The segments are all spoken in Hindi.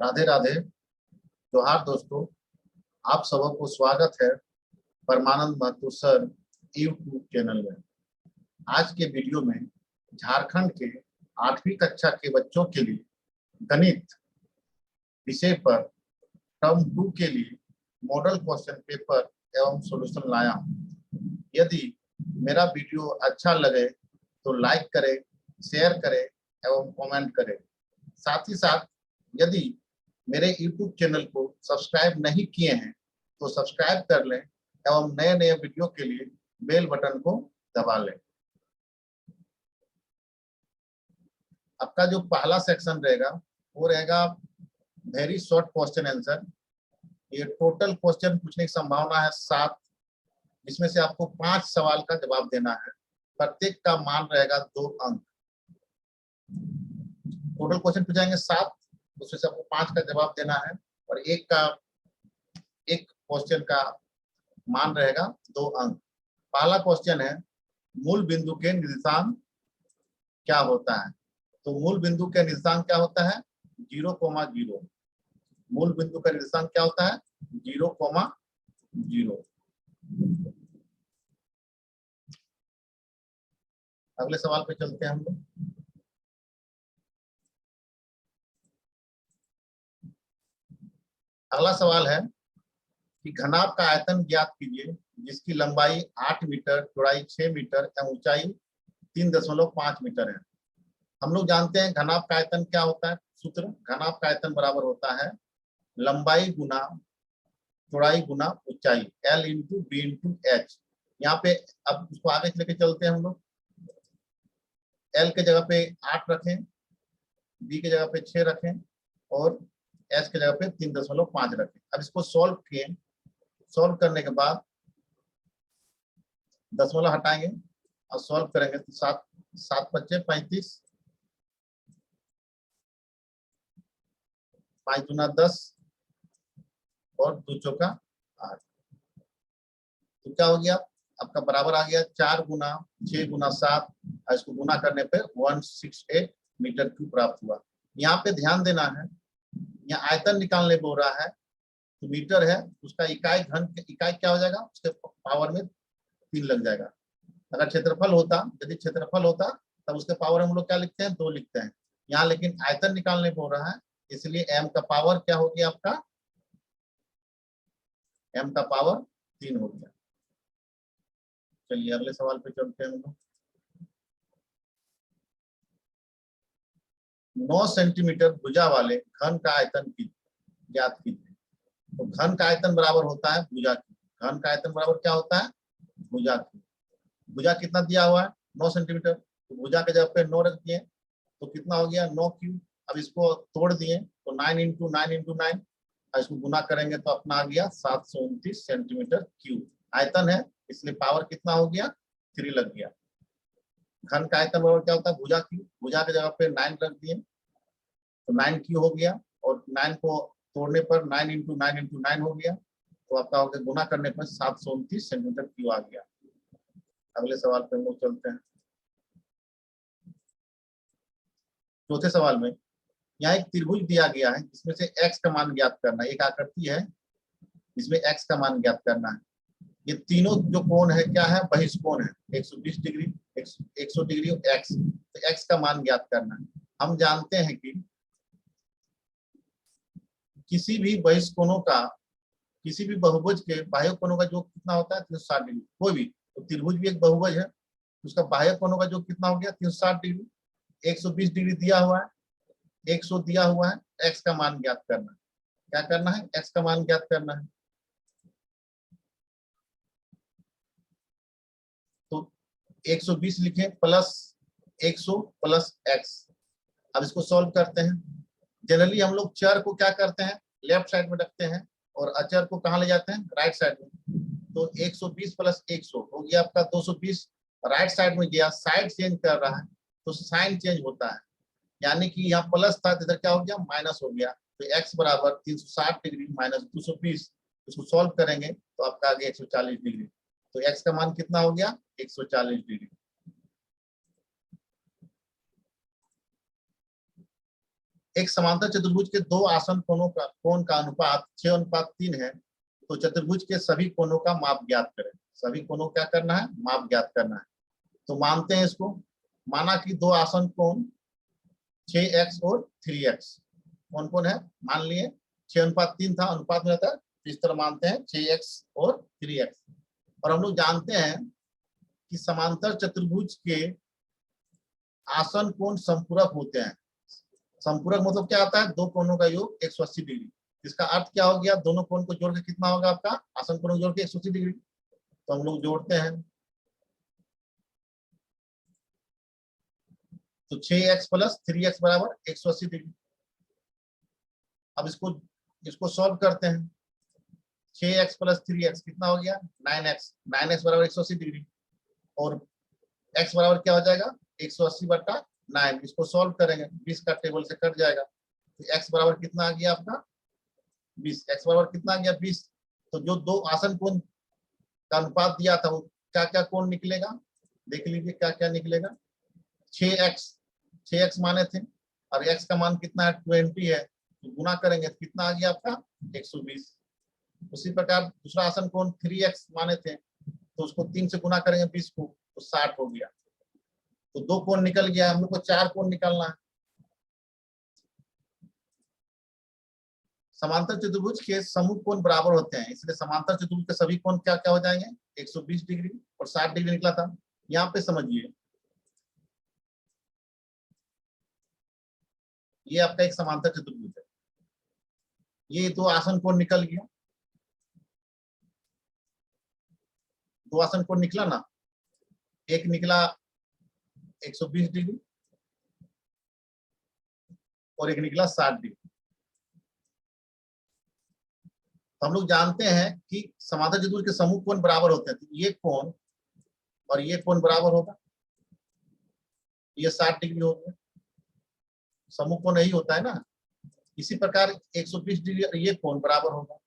राधे राधे, जोहार दोस्तों। आप सबको स्वागत है परमानंद महतो सर यूट्यूब चैनल में। आज के वीडियो में झारखंड के 8वीं कक्षा के बच्चों के लिए गणित विषय पर टर्म 2 के लिए मॉडल क्वेश्चन पेपर एवं सॉल्यूशन लाया हूं। यदि मेरा वीडियो अच्छा लगे तो लाइक करें, शेयर करें एवं कमेंट करें। साथ ही साथ यदि मेरे YouTube चैनल को सब्सक्राइब नहीं किए हैं तो सब्सक्राइब कर लें एवं नए नए वीडियो के लिए बेल बटन को दबा लें। आपका जो पहला सेक्शन रहेगा वो रहेगा वेरी शॉर्ट क्वेश्चन आंसर। ये टोटल क्वेश्चन पूछने की संभावना है 7, जिसमें से आपको 5 सवाल का जवाब देना है। प्रत्येक का मान रहेगा 2 अंक। टोटल क्वेश्चन पूछेंगे 7, उसमें से आपको 5 का जवाब देना है और एक क्वेश्चन का मान रहेगा 2 अंक। पहला क्वेश्चन है, मूल बिंदु के निर्देशांक क्या होता है? तो मूल बिंदु के निर्देशांक क्या होता है? 0,0। मूल बिंदु का निर्देशांक क्या होता है? 0,0। अगले सवाल पे चलते हैं हम लोग। अगला सवाल है कि घनाभ का आयतन ज्ञात कीजिए जिसकी लंबाई 8 मीटर, चौड़ाई 6 मीटर एवं ऊंचाई 3.5 मीटर है। हम लोग जानते हैं घनाभ का आयतन क्या होता है। सूत्र, घनाभ का आयतन बराबर होता है लंबाई गुना चौड़ाई गुना ऊंचाई, L into b into h. यहाँ पे अब उसको आगे लेके चलते हैं हम लोग। L के जगह पे 8 रखें, B के जगह पे 6 रखें और H के जगह पे 3.5 रखें। अब इसको सॉल्व किए, सॉल्व करने के बाद दशमलव हटाएंगे और सॉल्व करेंगे तो 7 7 × 5 = 35, 5 × 10 और 2 × 4 = 8। तो क्या हो गया? आपका बराबर आ गया 4 × 6 × 7 और इसको गुना करने पे 168 मीटर क्यूब प्राप्त हुआ। यहाँ पे ध्यान देना है, यहाँ आयतन निकालने बोल रहा है तो मीटर है, उसका इकाई घन, इकाई क्या हो जाएगा? उसके पावर में 3 लग जाएगा। अगर क्षेत्रफल होता, यदि क्षेत्रफल होता तब उसके पावर हम लोग क्या लिखते हैं? 2 लिखते हैं। यहाँ लेकिन आयतन निकालने बोल रहा है, इसलिए m का पावर क्या हो गया? आपका m का पावर 3 हो गया। चलिए अगले सवाल पे चलते हैं हम लोग। 9 सेंटीमीटर भुजा वाले घन का आयतन की ज्ञात कीजिए। तो घन का आयतन बराबर होता है भुजा की। घन का आयतन बराबर क्या होता है? भुजा की। भुजा कितना दिया हुआ है? 9 सेंटीमीटर। तो भुजा के जगह पे 9 रख दिए तो कितना हो गया? 9 क्यूब। अब इसको तोड़ दिए तो 9 × 9 × 9 और इसको गुना करेंगे तो अपना आ गया 729 सेंटीमीटर क्यूब। आयतन है इसलिए पावर कितना हो गया? 3 लग गया। घन का आयतन बराबर क्या होता है? भुजा की। भुजा के जगह पे 9 रख दिए तो 9 क्यू हो गया और 9 को तोड़ने पर 9 × 9 × 9 हो गया। तो आपका हो गया, गुना करने पर 729 सेंटीमीटर क्यूब आ गया। अगले सवाल पे हम लोग चलते हैं। चौथे सवाल में यहाँ एक त्रिभुज दिया गया है जिसमें से x का मान ज्ञात करना है। एक आकृति है जिसमें x का मान ज्ञात करना है। ये तीनों जो कोण है क्या है? बहिष्कोण है। 120 डिग्री, 100 डिग्री और x। तो x का मान ज्ञात करना है। हम जानते हैं कि किसी भी बहिष्कोणों का, किसी भी बहुभुज के बाह्य कोणों का जो कितना होता है? 360 डिग्री। कोई भी, तो त्रिभुज भी एक बहुभुज है, उसका बाह्य कोणों का जो कितना हो गया? 360 डिग्री। 120 डिग्री दिया हुआ है, 100 दिया हुआ है। x का मान ज्ञात करना है। क्या करना है? x का मान ज्ञात करना है। तो 120 लिखे प्लस 100 प्लस x। अब इसको सॉल्व करते हैं। जनरली हम लोग चर को क्या करते हैं? लेफ्ट साइड में रखते हैं और अचर को कहाँ ले जाते हैं? राइट साइड में। तो 120 प्लस 100 हो गया आपका 220। राइट साइड में गया, साइड चेंज कर रहा है तो साइन चेंज होता है, यानी कि यहाँ प्लस था इधर क्या हो गया? माइनस हो गया। तो x बराबर 360 डिग्री माइनस 220। इसको सॉल्व करेंगे तो आपका आ गया 140 डिग्री। तो x का मान कितना हो गया? 140 डिग्री। एक समांतर चतुर्भुज के दो आसन कोण का अनुपात 6:3 है, तो चतुर्भुज के सभी कोणों का माप ज्ञात करें। सभी कोणों क्या करना है? माप ज्ञात करना है। तो मानते हैं इसको। माना कि दो आसन कोण 6x और 3x कौन कौन है? मान लिए 6:3 था, अनुपात में रहता है, इस तरह मानते हैं 6x और 3x। और हम लोग जानते हैं कि समांतर चतुर्भुज के आसन कोण संपूरक होते हैं। संपूरक मतलब क्या आता है? दो कोणों का योग 180 डिग्री। इसका अर्थ क्या हो गया? दोनों कोण को जोड़ के कितना होगा आपका? आसन कोण को जोड़ के 180 डिग्री। तो हम लोग जोड़ते हैं, तो 6x प्लस 3x बराबर 180 डिग्री। अब इसको सॉल्व करते हैं। 6x प्लस 3x कितना हो गया? 9x। 9x बराबर 180 डिग्री और x बराबर क्या हो जाएगा? 180/9। इसको सॉल्व करेंगे, 20 का टेबल से कट जाएगा, तो x बराबर कितना आ गया आपका? 20। x बराबर कितना आ गया? 20। तो जो दो आसन कोण का अनुपात दिया था वो क्या क्या कोण निकलेगा? देख लीजिए क्या क्या निकलेगा। 6x माने थे और x का मान कितना है? 20 है, तो गुना करेंगे तो कितना आ गया आपका? 120। उसी प्रकार दूसरा आसन कोण 3x माने थे, तो उसको 3 से गुना करेंगे 20 को, तो 60 हो गया। तो दो कोण निकल गया, हम लोग को 4 कोण निकालना है। समांतर चतुर्भुज के समूह कोण बराबर होते हैं, इसलिए समांतर चतुर्भुज के सभी कोण क्या क्या हो जाएंगे? 120 डिग्री और 60 डिग्री निकला था। यहाँ पे समझिए, ये आपका एक समांतर चतुर्भुज है। ये दो आसन कोण निकल गया, दो आसन कोण निकला ना, एक निकला 120 डिग्री और एक निकला 60 डिग्री। तो हम लोग जानते हैं कि समांतर चतुर्भुज के समूह कोण बराबर होते हैं, तो ये कोण और ये कोण बराबर होगा, ये 60 डिग्री हो गया। समूह कोण यही होता है ना। इसी प्रकार 120 डिग्री ये कोण बराबर होगा,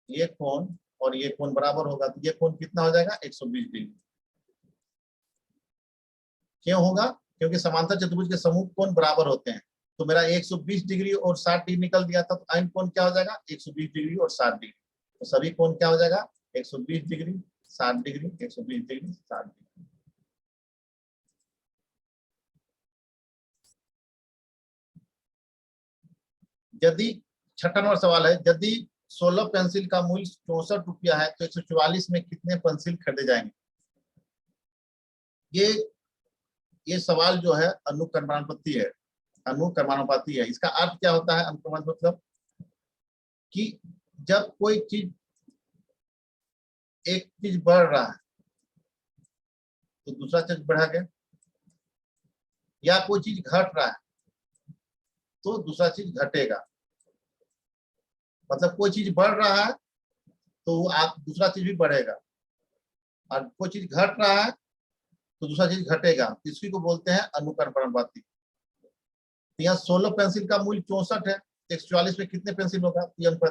ये कोण और ये कोण बराबर होगा, तो ये कोण कितना हो जाएगा? 120 डिग्री। क्यों होगा? क्योंकि समांतर चतुर्भुज के समूह कोण बराबर होते हैं। तो मेरा 120 डिग्री और 60 डिग्री निकल दिया था, तो अंत कोण क्या हो जाएगा? 120 डिग्री और 60 डिग्री। तो सभी कोण क्या हो जाएगा? 120 डिग्री, 60 डिग्री, 120 डिग्री, 60 डिग्री। यदि छठा नंबर सवाल है, यदि 16 पेंसिल का मूल्य 64 रुपया है, तो 144 में कितने पेंसिल खरीदे जाएंगे? ये सवाल जो है अनुक्रमानुपाती है। अनुक्रमानुपाती है, इसका अर्थ क्या होता है? अनुक्रमानुपाती मतलब कि जब कोई चीज, एक चीज बढ़ रहा है तो दूसरा चीज बढ़ा गया, या कोई चीज घट रहा है तो दूसरा चीज घटेगा। मतलब कोई चीज बढ़ रहा है तो दूसरा चीज भी बढ़ेगा, और कोई चीज घट रहा है तो दूसरा चीज घटेगा। इसी को बोलते हैं अनुक्रमानुपाती। यहाँ 16 पेंसिल का मूल्य 64 है, 144 में कितने पेंसिल होगा?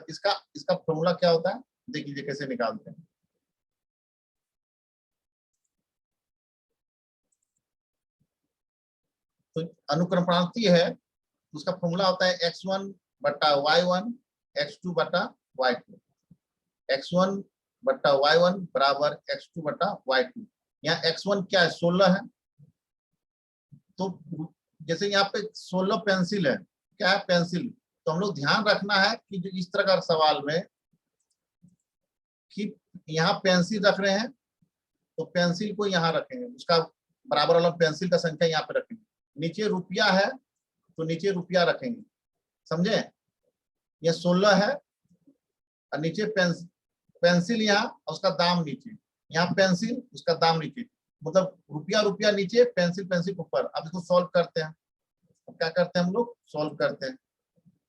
इसका फॉर्मूला क्या होता है? देख लीजिए कैसे निकालते हैं। तो अनुक्रमानुपाती है, उसका फॉर्मूला होता है x1 बटा y1 x2 बटा y2। x1 बटा y1 बराबर x2 बटा y2। यहाँ x1 क्या है? 16 है। तो जैसे यहाँ पे 16 पेंसिल है, क्या है? पेंसिल। तो हम लोग ध्यान रखना है कि जो इस तरह का सवाल में कि यहाँ पेंसिल रख रहे हैं तो पेंसिल को यहाँ रखेंगे, उसका बराबर वाला पेंसिल का संख्या यहाँ पे रखेंगे। नीचे रुपया है तो नीचे रुपया रखेंगे, समझे? ये 16 है और नीचे पेंसिल यहाँ, उसका दाम नीचे, यहाँ पेंसिल उसका दाम नीचे, मतलब रुपया रुपया नीचे, पेंसिल पेंसिल ऊपर। अब इसको सॉल्व करते हैं। अब क्या करते हैं हम लोग? सॉल्व करते हैं।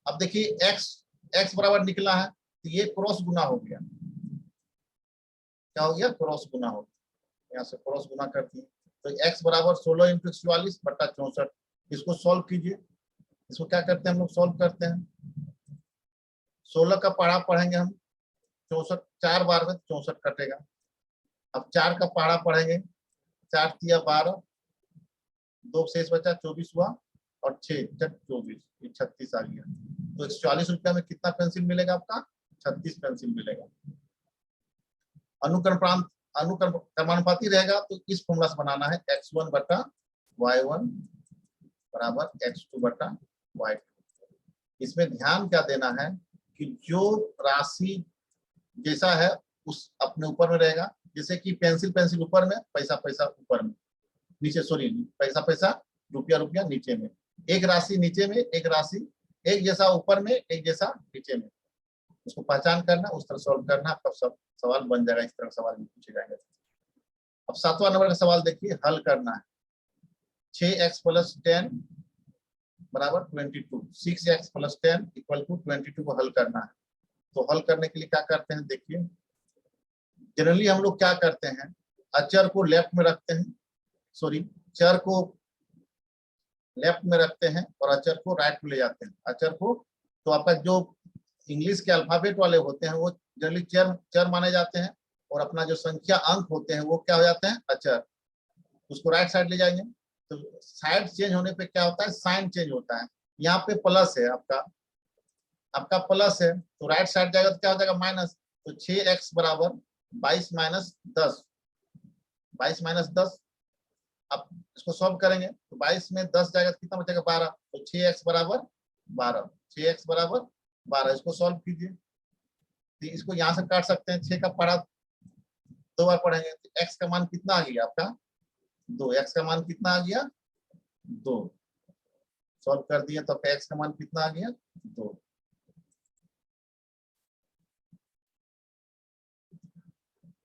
अब देखिए x बराबर निकला है, तो ये क्रॉस गुना हो गया। क्या हो गया? क्रॉस गुना हो गया। यहाँ से क्रॉस गुना करती है, तो x बराबर 16 × 144 बटा 64। इसको सॉल्व कीजिए। इसको क्या करते हैं हम लोग? सॉल्व करते हैं। 16 का पहाड़ा पढ़ेंगे हम, 64 4 बार में 64 कटेगा। अब 4 का पहाड़ा पढ़ेंगे, 4 × 3 = 12, 2 शेष बचा 24 हुआ, और 6 24, ये 36 आ गया। तो 144 रुपया में कितना पेंसिल मिलेगा आपका? 36 पेंसिल मिलेगा। अनुक्रमानुपाती रहेगा तो इस फॉर्मूला से बनाना है, x1 बटा y1 बराबर x2 बटा y2। इसमें ध्यान क्या देना है कि जो राशि जैसा है उस अपने ऊपर में रहेगा। जैसे कि पेंसिल पेंसिल ऊपर में, पैसा पैसा ऊपर में, नीचे सॉरी पैसा पैसा, रुपया रुपया नीचे में, एक राशि नीचे में, एक राशि एक जैसा ऊपर में, एक जैसा नीचे में। उसको पहचान करना, उस तरह सॉल्व करना, तब सब सवाल बन जाएगा। इस तरह सवाल पूछे जाएंगे। अब 7वां नंबर का सवाल देखिए, हल करना है। 6x + 10 बराबर 22, 6x + 10 = 22 को हल करना है। तो हल करने के लिए क्या करते हैं देखिए, जनरली हम लोग क्या करते हैं, अचर को लेफ्ट में रखते हैं, सॉरी चर को लेफ्ट में रखते हैं और अचर को राइट में ले जाते हैं। अचर को तो आपका जो इंग्लिश के अल्फाबेट वाले होते हैं वो जनरली चर माने जाते हैं, और अपना जो संख्या अंक होते हैं वो क्या हो जाते हैं, अचर। उसको राइट साइड ले जाएंगे तो साइड चेंज होने पे क्या होता है, साइन चेंज होता है। यहाँ पे प्लस है, आपका प्लस है, तो राइट साइड जाएगा तो क्या हो जाएगा, माइनस। तो 6x बराबर 22 - 10, 22 - 10। अब इसको सॉल्व करेंगे तो 22 में 10 जाएगा तो कितना बचेगा, 12। तो 6x बराबर 12, 6x बराबर 12। इसको सॉल्व कीजिए, तो इसको यहाँ से काट सकते हैं। 6 का पढ़ा 2 बार पढ़ेंगे तो x का मान कितना आ गया आपका, 2। x का मान कितना आ गया, 2। सॉल्व कर दिए तो आपका x का मान कितना आ गया, 2।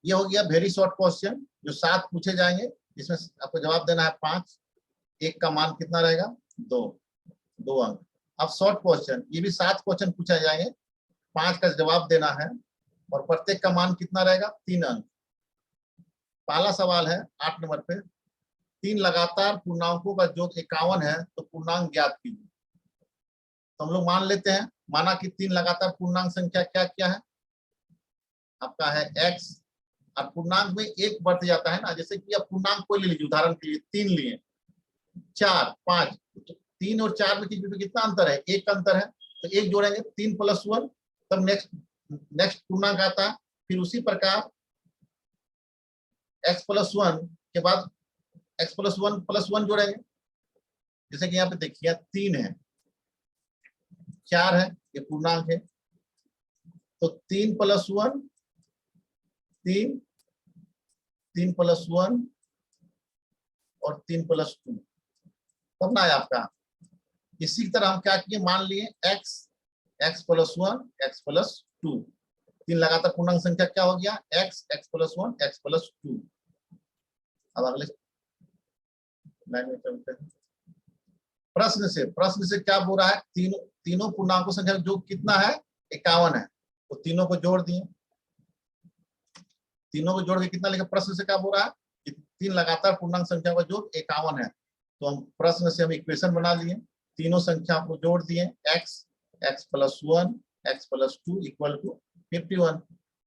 ये हो गया वेरी शॉर्ट क्वेश्चन, जो 7 पूछे जाएंगे, इसमें आपको जवाब देना है 5। एक का मान कितना रहेगा, 2 अंक। अब शॉर्ट क्वेश्चन, ये भी 7 क्वेश्चन पूछा जाएंगे, 5 का जवाब देना है, और प्रत्येक का मान कितना रहेगा, 3 अंक। पहला सवाल है 8 नंबर पे, 3 लगातार पूर्णांकों का योग 51 है तो पूर्णांक ज्ञात कीजिए। तो हम लोग मान लेते हैं, माना कि 3 लगातार पूर्णांक संख्या क्या क्या है, आपका है x, और पूर्णांक में एक बढ़ जाता है ना। जैसे कि अब पूर्णांक कोई ले लीजिए, उदाहरण के लिए 3 लिए, 4 5, तो 3 और 4 में कितना अंतर है, एक अंतर है, तो एक जोड़ेंगे, 3 + 1, तब नेक्स्ट पूर्णांक आता है। फिर उसी प्रकार x + 1 के बाद x + 1 जोड़ेंगे। जैसे कि यहाँ पे देखिए 3 है, 4 है, ये पूर्णांक है, तो 3 + 1 3, 3 + 1 और 3 + 2 करना है आपका। इसी तरह हम क्या किए, मान लिए x + 1 x + 2, 3 लगातार पूर्णांक संख्या क्या हो गया, x + 1 x + 2। अब अगले लाइन में चलते हैं। प्रश्न से क्या बोल रहा है, तीनों पूर्णांकों संख्या जो कितना है, 51 है, तो तीनों को जोड़ दिए। तीनों को जोड़ के कितना लिखा, प्रश्न से क्या बोल रहा है कि 3 लगातार पूर्णांक संख्या का योग 51 है। तो हम प्रश्न से हम इक्वेशन बना लिए, तीनों संख्या को जोड़ दिए, x + 1 x + 2 = 51।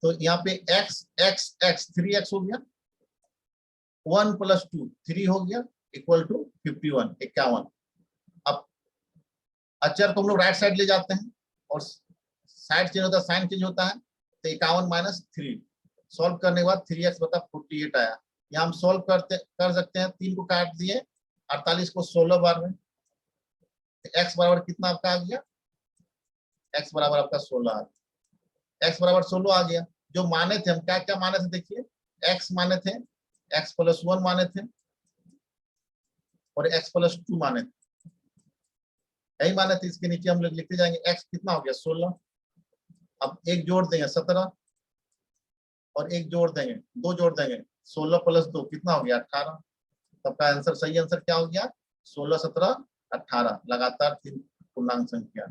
तो यहाँ पे x 3x हो गया, 1 + 2 3 हो गया, = 51 51। अब अचर को हम लोग राइट साइड ले जाते हैं, और साइड चेंज होता है, साइन चेंज होता है, तो 51 - 3। सॉल्व करने के बाद 3x बटा 48 आया। यहाँ हम सॉल्व कर सकते हैं, 3 को काट दिए, 48 को 16 बार में, तो x बराबर कितना आपका आ गया, x बराबर आपका 16 आ गया। x बराबर 16 आ गया। जो माने थे हम, क्या क्या माने थे देखिए, x माने थे, x + 1 माने थे, और x + 2 माने थे, यही माने थे। इसके नीचे हम लोग लिखते जाएंगे, x कितना हो गया, 16। अब एक जोड़ देंगे 17, और एक जोड़ देंगे, 2 जोड़ देंगे, 16 + 2 कितना हो गया, 18। सबका आंसर, सही आंसर क्या हो गया, 16 17 18। लगातार 3 पूर्णांक संख्या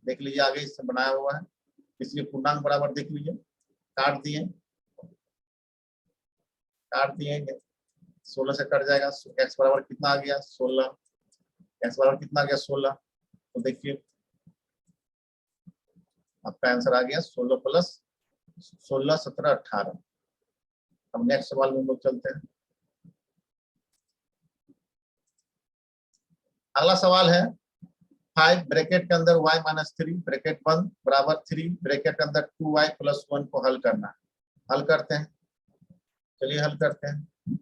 देख लीजिए, आगे इससे बनाया हुआ है, इसलिए पूर्णांक बराबर देख लीजिए, काट दिए 16 से कट जाएगा, x बराबर कितना आ गया, 16। x बराबर कितना आ गया, 16। तो देखिए आपका आंसर आ गया 16 + 16 17 18। अब नेक्स्ट सवाल में हम लोग चलते हैं। अगला सवाल है 5 ब्रैकेट के अंदर y माइनस 3 ब्रैकेट बंद बराबर 3 ब्रैकेट के अंदर 2y प्लस 1 को हल करना है। हल करते हैं, चलिए हल करते हैं।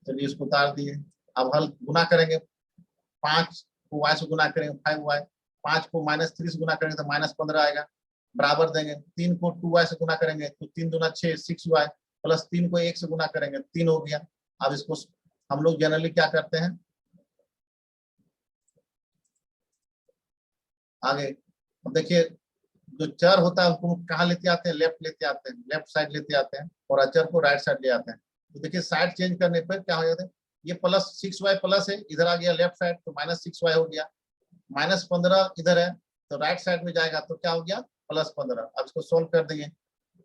चलिए इसको उतार दिए। अब हल गुना करेंगे, 5 को y से गुना करेंगे 5y, 5 को माइनस 3 से गुना करेंगे तो माइनस 15 आएगा, बराबर देंगे। 3 को 2y से गुना करेंगे तो 3 दूना 6 6y प्लस 3 को 1 से गुना करेंगे 3 हो गया। अब इसको हम लोग जनरली क्या करते हैं, आगे अब देखिए जो चर होता है उसको कहाँ लेते आते हैं, लेफ्ट लेते आते हैं, लेफ्ट साइड लेते आते हैं, और अचर को राइट साइड ले आते हैं। तो देखिए साइड चेंज करने पर क्या हो जाता है, ये प्लस 6y प्लस है, इधर आ गया लेफ्ट साइड तो माइनस 6y हो गया, माइनस 15 इधर है तो राइट साइड में जाएगा तो क्या हो गया प्लस 15। अब इसको सोल्व कर देंगे,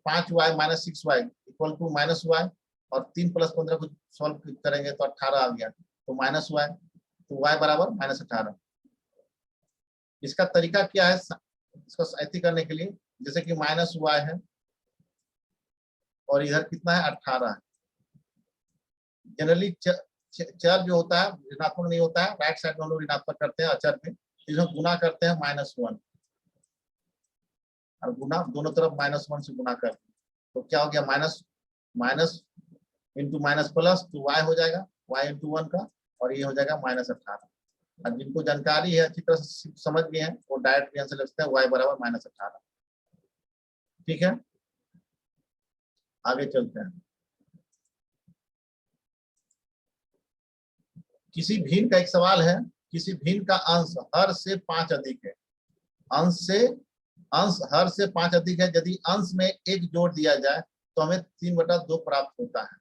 5y minus 6y equal to minus y, और 3 प्लस 15 को सोल्व करेंगे तो 18 आ गया, तो माइनस y, तो y बराबर माइनस 18। इसका तरीका क्या है इसको ऐसे करने के लिए, जैसे कि माइनस y है और इधर कितना है 18 है। जनरली चर जो होता है ऋणात्मक नहीं होता है, राइट साइड में हम लोग ऋणात्मक करते हैं अचर पे, इसमें गुना करते हैं -1 और गुना दोनों तरफ -1 से गुना करते हैं तो क्या हो गया minus minus into minus plus तो y हो जाएगा y इंटू 1 का, और ये हो जाएगा -18। और जिनको जानकारी है अच्छी तरह से समझ गए हैं वो डायरेक्ट आंसर लिखते हैं y बराबर -18। ठीक है, आगे चलते हैं। किसी भिन्न का एक सवाल है, किसी भिन्न का अंश हर से 5 अधिक है, अंश हर से 5 अधिक है, यदि अंश में 1 जोड़ दिया जाए तो हमें 3/2 प्राप्त होता है।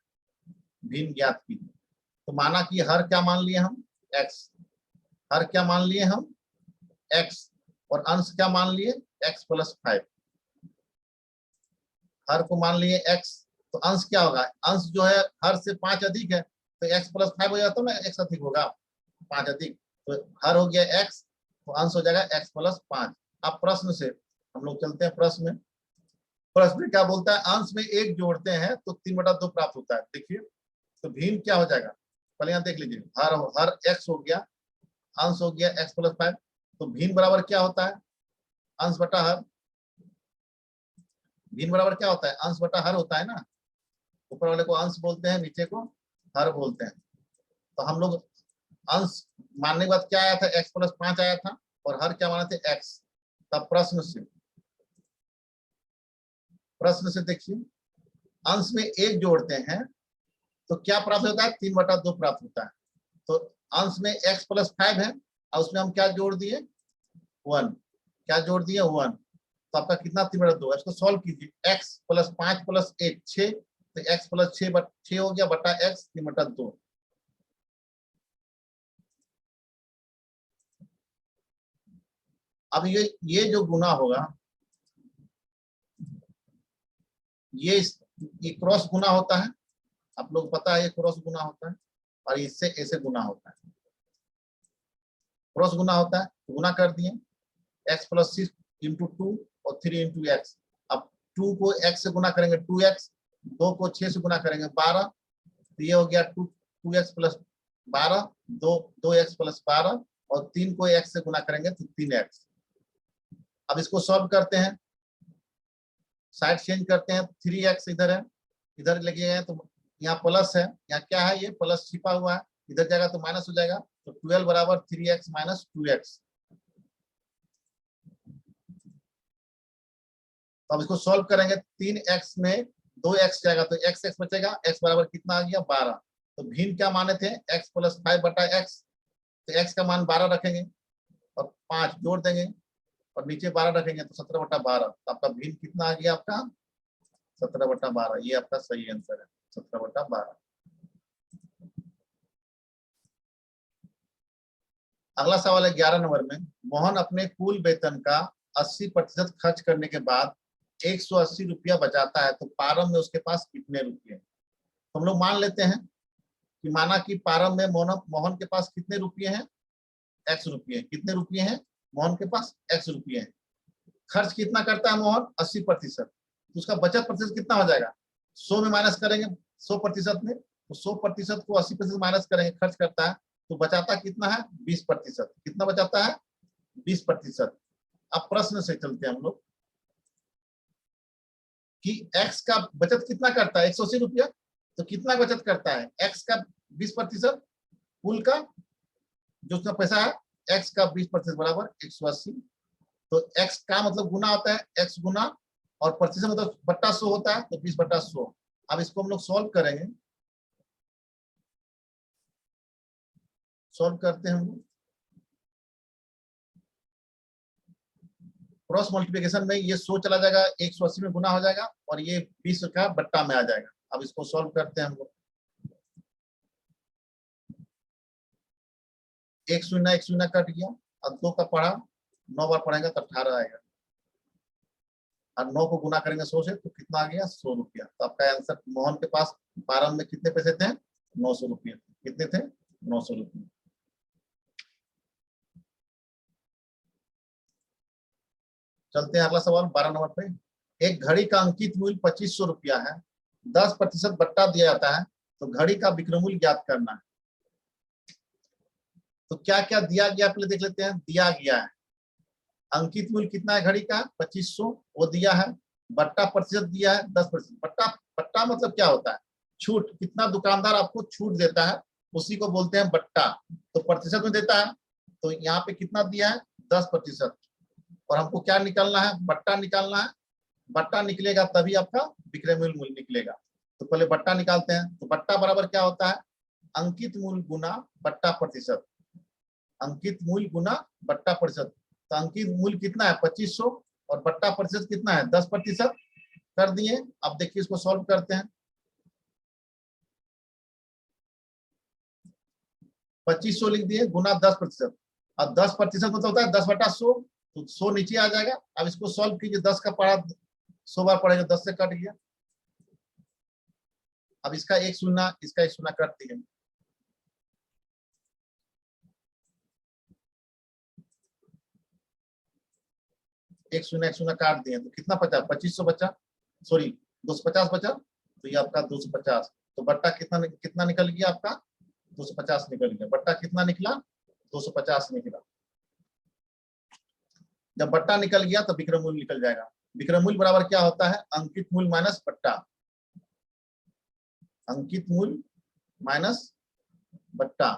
भिन्न ज्ञात कीजिए। तो माना कि हर क्या मान लिए हम x, हर क्या मान लिए हम x, और अंश क्या मान लिए x प्लस 5। हर को मान लिए x, तो अंश क्या होगा, अंश जो है हर से 5 अधिक है तो x प्लस 5 हो जाता है ना, x अधिक होगा 5 अधिक, तो हर हो गया x, तो अंश हो जाएगा x प्लस 5। अब प्रश्न से हम लोग चलते हैं, प्रश्न में क्या बोलता है, अंश में 1 जोड़ते हैं तो 3/2 प्राप्त होता है। देखिए तो भिन्न क्या हो जाएगा, पहले यहाँ देख लीजिए, हर x हो गया, अंश हो गया x प्लस 5, तो भिन्न बराबर क्या होता है अंश बटा हर। भिन्न बराबर क्या होता है अंश बटा हर होता है ना, ऊपर वाले को अंश बोलते हैं, नीचे को हर बोलते हैं। तो हम लोग अंश मानने के बाद क्या आया था x प्लस 5 आया था, और हर क्या माने थे x। तब प्रश्न से देखिए, अंश में 1 जोड़ते हैं तो क्या प्राप्त होता है 3/2 प्राप्त होता है। तो अंश में x प्लस 5 है और उसमें हम क्या जोड़ दिए 1, क्या जोड़ दिए 1, तो आपका कितना 3/2। इसको सॉल्व कीजिए, x प्लस 5 प्लस 1 6, तो x प्लस 6 हो गया बटा x 3/2। अब ये जो गुना होगा, ये क्रॉस गुना होता है, आप लोग पता है ये क्रॉस गुना होता है, और इससे ऐसे गुना होता है, क्रॉस गुना होता है। गुना कर दिए x प्लस 6 इंटू 2 और 3 इंटू एक्स। अब 2 को x से गुना करेंगे 2x, 2 को 6 से गुना करेंगे 12, तो ये हो गया 2x प्लस 12, 2x प्लस 12, और 3 को x से गुना करेंगे तो 3x। अब इसको सॉल्व करते हैं, साइड चेंज करते हैं, 3x इधर है, इधर लगे गए तो यहाँ प्लस है, यहाँ क्या है ये प्लस छिपा हुआ है, इधर जाएगा तो माइनस हो जाएगा, तो 12 बराबर 3x माइनस 2x। तो अब इसको सॉल्व करेंगे, 3x में 2x जाएगा तो x बचेगा, x बराबर कितना आ गया 12। तो भिन्न क्या माने थे x प्लस 5 बटा x, तो x का मान 12 रखेंगे और 5 जोड़ देंगे और नीचे 12 रखेंगे तो 17/12। तो आपका भिन्न कितना आ गया आपका 17/12। ये आपका सही आंसर है 17/12। अगला सवाल है 11 नंबर में, मोहन अपने कुल वेतन का 80% खर्च करने के बाद 180 रुपया बचाता है, तो प्रारंभ में उसके पास कितने रुपये। तो हम लोग मान लेते हैं कि माना कि प्रारंभ में मोहन के पास कितने रुपये हैं x रुपये, कितने रुपये हैं मोहन के पास x रुपये हैं। खर्च कितना करता है मोहन 80%, तो उसका बचत प्रतिशत कितना हो जाएगा 100 में माइनस करेंगे 100% में, तो 100% को 80% माइनस करेंगे, खर्च करता है तो बचाता कितना है 20%। कितना बचाता है 20%। अब प्रश्न से चलते हैं हम लोग कि x का बचत कितना करता है, 180 रुपया। तो कितना बचत करता है x का 20%, कुल का जो उसका पैसा है, x का 20% बराबर 180। तो x का मतलब गुना होता है, x गुना और प्रतिशत मतलब बट्टा 100 होता है, तो 20/100। अब इसको हम लोग सॉल्व करेंगे, सॉल्व करते हैं हम लोग। क्रॉस मल्टीप्लिकेशन में ये 100 चला जाएगा, 180 में गुना हो जाएगा और ये 20 का बट्टा में आ जाएगा। अब इसको सॉल्व करते हैं हम लोग। 1 शून्य कट गया, अब 2 का पढ़ा 9 बार पढ़ेगा तो 18 आएगा, और 9 को गुना करेंगे 100 से तो कितना आ गया, 100 रुपया। तो आपका आंसर, मोहन के पास प्रारंभ में कितने पैसे थे, 900 रुपये। कितने थे, 900 रुपये। चलते हैं अगला सवाल 12 नंबर पे। एक घड़ी का अंकित मूल्य 2500 रुपया है, 10% बट्टा दिया जाता है, तो घड़ी का विक्रय मूल्य ज्ञात करना है। तो क्या क्या दिया गया पहले देख लेते हैं। दिया गया है अंकित मूल्य कितना है घड़ी का, 2500, वो दिया है। बट्टा प्रतिशत दिया है 10%। बट्टा बट्टा मतलब क्या होता है, छूट। कितना दुकानदार आपको छूट देता है उसी को बोलते हैं बट्टा। तो प्रतिशत में देता है, तो यहाँ पे कितना दिया है, 10%। और हमको क्या निकालना है, बट्टा निकालना है। बट्टा निकलेगा तभी आपका विक्रय मूल्य निकलेगा। तो पहले बट्टा निकालते हैं। तो बट्टा बराबर क्या होता है, अंकित मूल्य गुना बट्टा प्रतिशत। अंकित मूल्य गुना बट्टा प्रतिशत। तो अंकित मूल्य कितना है, 2500, और बट्टा प्रतिशत कितना है, 10% कर दिए। अब देखिए इसको सॉल्व करते हैं। 2500 लिख दिए गुना 10%। अब 10% मतलब होता है 10/100, तो 100 नीचे आ जाएगा। अब इसको सॉल्व कीजिए, 10 का पढ़ा 100 बार पढ़ेगा, 10 से कट गया। अब इसका 1 शून्य, इसका 1 शून्य काट दिए। एक शून्य काट दिए तो कितना बचा, 2500 बचा, सॉरी 250 बचा। तो ये आपका 250। तो बट्टा कितना कितना निकल गया आपका, 250 निकल गया। बट्टा कितना निकला, 250 निकला। जब बट्टा निकल गया तो विक्रय मूल्य निकल जाएगा। विक्रय मूल्य बराबर क्या होता है, अंकित मूल्य माइनस बट्टा। अंकित मूल्य माइनस बट्टा।